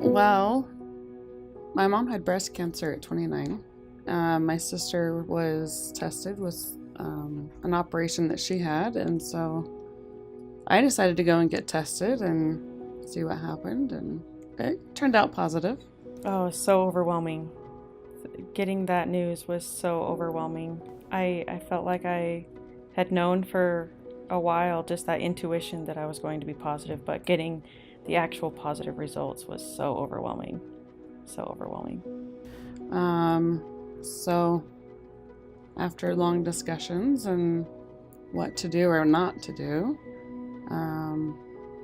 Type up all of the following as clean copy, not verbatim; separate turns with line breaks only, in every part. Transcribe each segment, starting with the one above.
Well, my mom had breast cancer at 29. My sister was tested with an operation that she had, and so I decided to go and get tested and see what happened, and it turned out positive.
Oh, it was so overwhelming. Getting that news was so overwhelming. I felt like I had known for a while, just that intuition that I was going to be positive, but getting the actual positive results was so overwhelming. So overwhelming.
So after long discussions and what to do or not to do,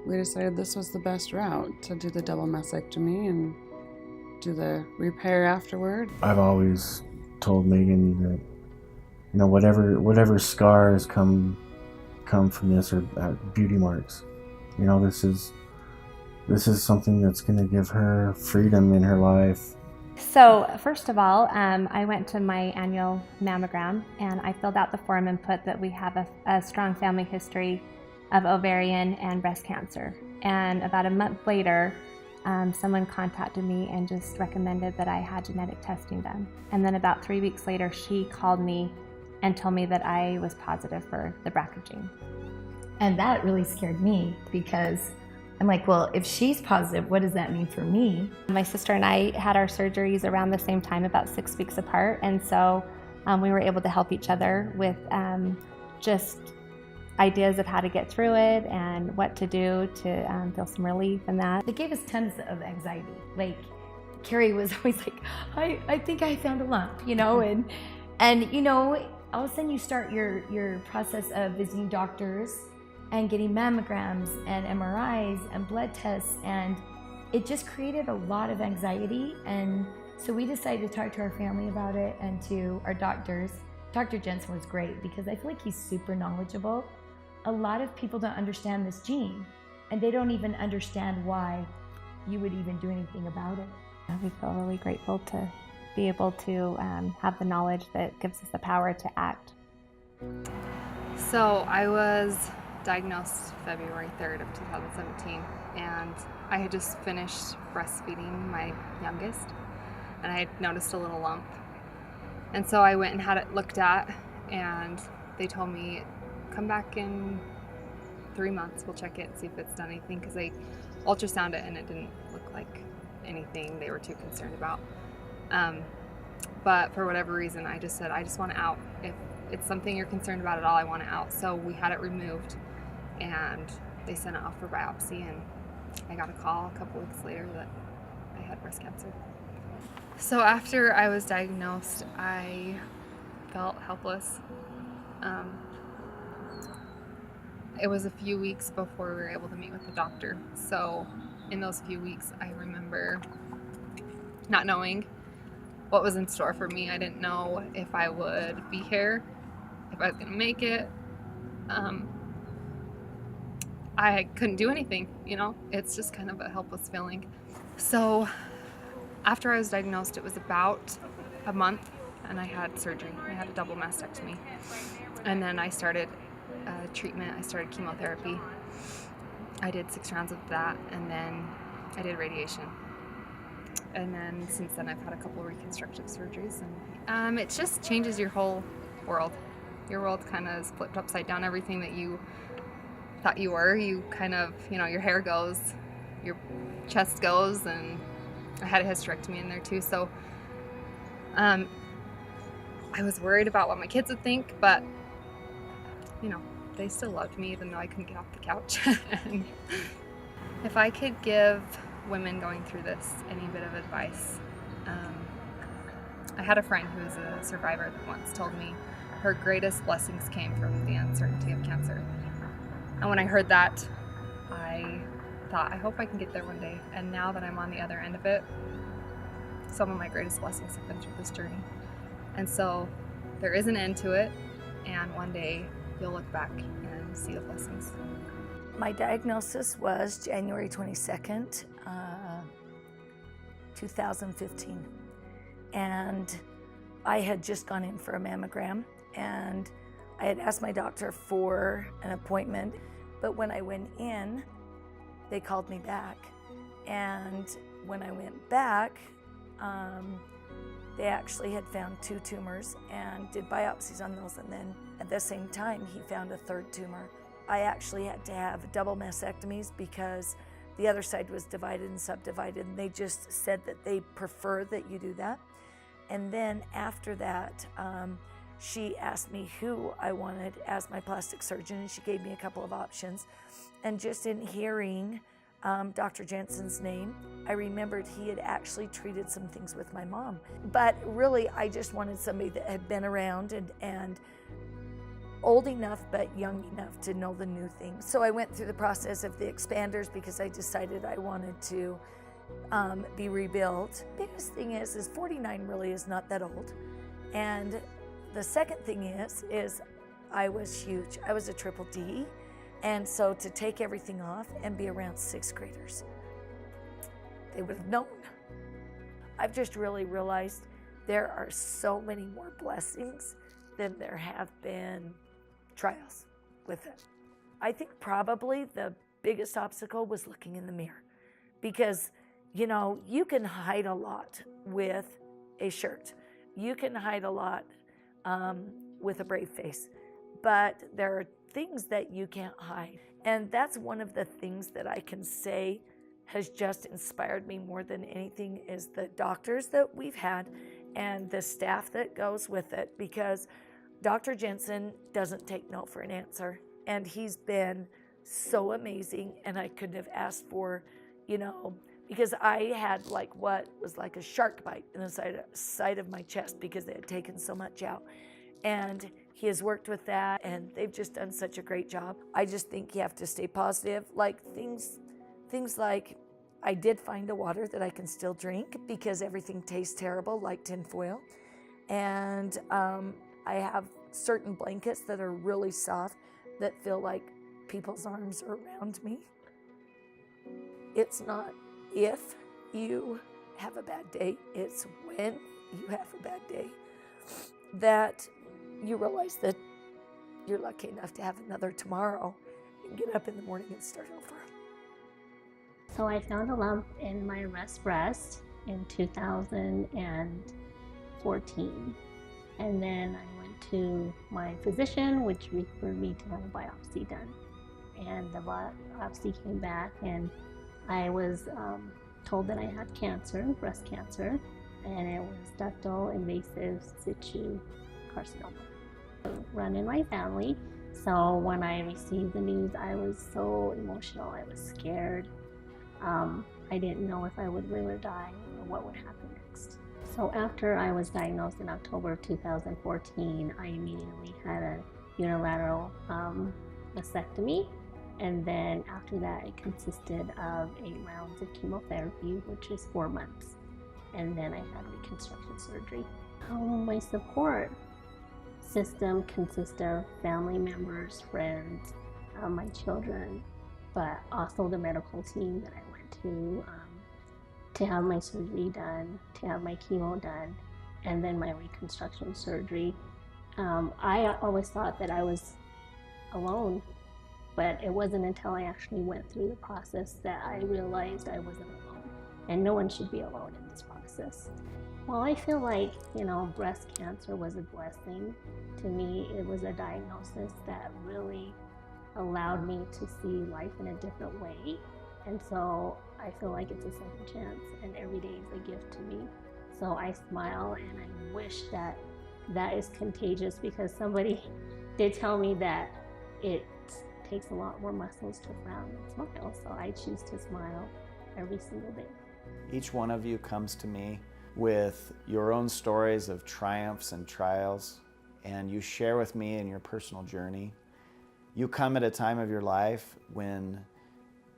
we decided this was the best route to do the double mastectomy and do the repair afterward.
I've always told Megan that, whatever scars come from this are beauty marks. This is something that's going to give her freedom in her life.
So first of all, I went to my annual mammogram and I filled out the form and put that we have a strong family history of ovarian and breast cancer. And about a month later, someone contacted me and just recommended that I had genetic testing done. And then about 3 weeks later, she called me and told me that I was positive for the BRCA gene.
And that really scared me because I'm like, well, if she's positive, what does that mean for me?
My sister and I had our surgeries around the same time, about 6 weeks apart. And so we were able to help each other with just ideas of how to get through it and what to do to feel some relief in that.
It gave us tons of anxiety. Like, Carrie was always like, I think I found a lump, and all of a sudden you start your process of visiting doctors and getting mammograms and MRIs and blood tests, and it just created a lot of anxiety. And so we decided to talk to our family about it and to our doctors. Dr. Jensen was great because I feel like he's super knowledgeable. A lot of people don't understand this gene, and they don't even understand why you would even do anything about it.
We feel really grateful to be able to have the knowledge that gives us the power to act.
So I was diagnosed February 3rd of 2017, and I had just finished breastfeeding my youngest, and I had noticed a little lump. And so I went and had it looked at, and they told me, come back in 3 months, we'll check it and see if it's done anything, because they ultrasound it and it didn't look like anything they were too concerned about. But for whatever reason, I just said, I just want it out. If it's something you're concerned about at all, I want it out. So we had it removed, and they sent it off for biopsy, and I got a call a couple weeks later that I had breast cancer. So after I was diagnosed, I felt helpless. It was a few weeks before we were able to meet with the doctor. So in those few weeks, I remember not knowing what was in store for me. I didn't know if I would be here, if I was gonna make it. I couldn't do anything, It's just kind of a helpless feeling. So after I was diagnosed, it was about a month, and I had surgery. I had a double mastectomy. And then I started treatment. I started chemotherapy. I did 6 rounds of that, and then I did radiation. And then since then, I've had a couple of reconstructive surgeries, and it just changes your whole world. Your world kind of is flipped upside down. Everything that you thought you were, you kind of, your hair goes, your chest goes, and I had a hysterectomy in there too. So I was worried about what my kids would think, but they still loved me even though I couldn't get off the couch. And if I could give women going through this any bit of advice, I had a friend who was a survivor that once told me her greatest blessings came from the uncertainty of cancer. And when I heard that, I thought, I hope I can get there one day. And now that I'm on the other end of it, some of my greatest blessings have been through this journey. And so there is an end to it, and one day you'll look back and see the blessings.
My diagnosis was January 22nd, 2015. And I had just gone in for a mammogram, and I had asked my doctor for an appointment. But when I went in, they called me back, and when I went back, they actually had found 2 tumors and did biopsies on those, and then at the same time he found a 3rd tumor. I actually had to have double mastectomies because the other side was divided and subdivided, and they just said that they prefer that you do that. And then after that, she asked me who I wanted as my plastic surgeon, and she gave me a couple of options. And just in hearing Dr. Jensen's name, I remembered he had actually treated some things with my mom. But really, I just wanted somebody that had been around and old enough but young enough to know the new things. So I went through the process of the expanders because I decided I wanted to be rebuilt. Biggest thing is 49 really is not that old. And the second thing is I was huge. I was a triple D. And so to take everything off and be around 6th graders, they would have known. I've just really realized there are so many more blessings than there have been trials with it. I think probably the biggest obstacle was looking in the mirror, because, you know, you can hide a lot with a shirt. You can hide a lot with a brave face, but there are things that you can't hide. And that's one of the things that I can say has just inspired me more than anything is the doctors that we've had and the staff that goes with it, because Dr. Jensen doesn't take no for an answer. And he's been so amazing, and I couldn't have asked for, you know, because I had like what was like a shark bite in the side of my chest because they had taken so much out. And he has worked with that, and they've just done such a great job. I just think you have to stay positive. Like things like I did find a water that I can still drink because everything tastes terrible, like tinfoil. And I have certain blankets that are really soft that feel like people's arms are around me. It's not if you have a bad day, it's when you have a bad day that you realize that you're lucky enough to have another tomorrow and get up in the morning and start over.
So I found a lump in my left breast in 2014. And then I went to my physician, which referred me to have a biopsy done. And the biopsy came back, and I was told that I had cancer, breast cancer, and it was ductal invasive situ carcinoma. Run in my family. So when I received the news, I was so emotional. I was scared. I didn't know if I would live or die or what would happen next. So after I was diagnosed in October of 2014, I immediately had a unilateral mastectomy. And then after that, it consisted of 8 rounds of chemotherapy, which is 4 months. And then I had reconstruction surgery. My support system consists of family members, friends, my children, but also the medical team that I went to have my surgery done, to have my chemo done, and then my reconstruction surgery. I always thought that I was alone, but it wasn't until I actually went through the process that I realized I wasn't alone, and no one should be alone in this process. Well, I feel like, breast cancer was a blessing. To me, it was a diagnosis that really allowed me to see life in a different way. And so I feel like it's a second chance, and every day is a gift to me. So I smile, and I wish that is contagious, because somebody did tell me that it takes a lot more muscles to frown and smile. So I choose to smile every single day.
Each one of you comes to me with your own stories of triumphs and trials, and you share with me in your personal journey. You come at a time of your life when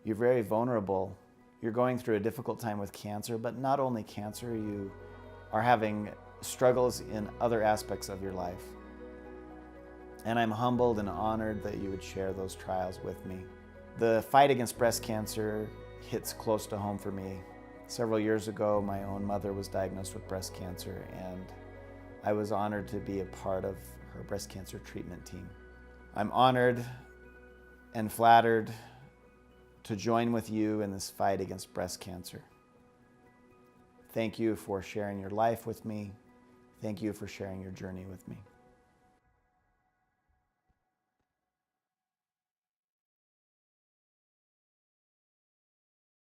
you're very vulnerable. You're going through a difficult time with cancer, but not only cancer, you are having struggles in other aspects of your life. And I'm humbled and honored that you would share those trials with me. The fight against breast cancer hits close to home for me. Several years ago, my own mother was diagnosed with breast cancer, and I was honored to be a part of her breast cancer treatment team. I'm honored and flattered to join with you in this fight against breast cancer. Thank you for sharing your life with me. Thank you for sharing your journey with me.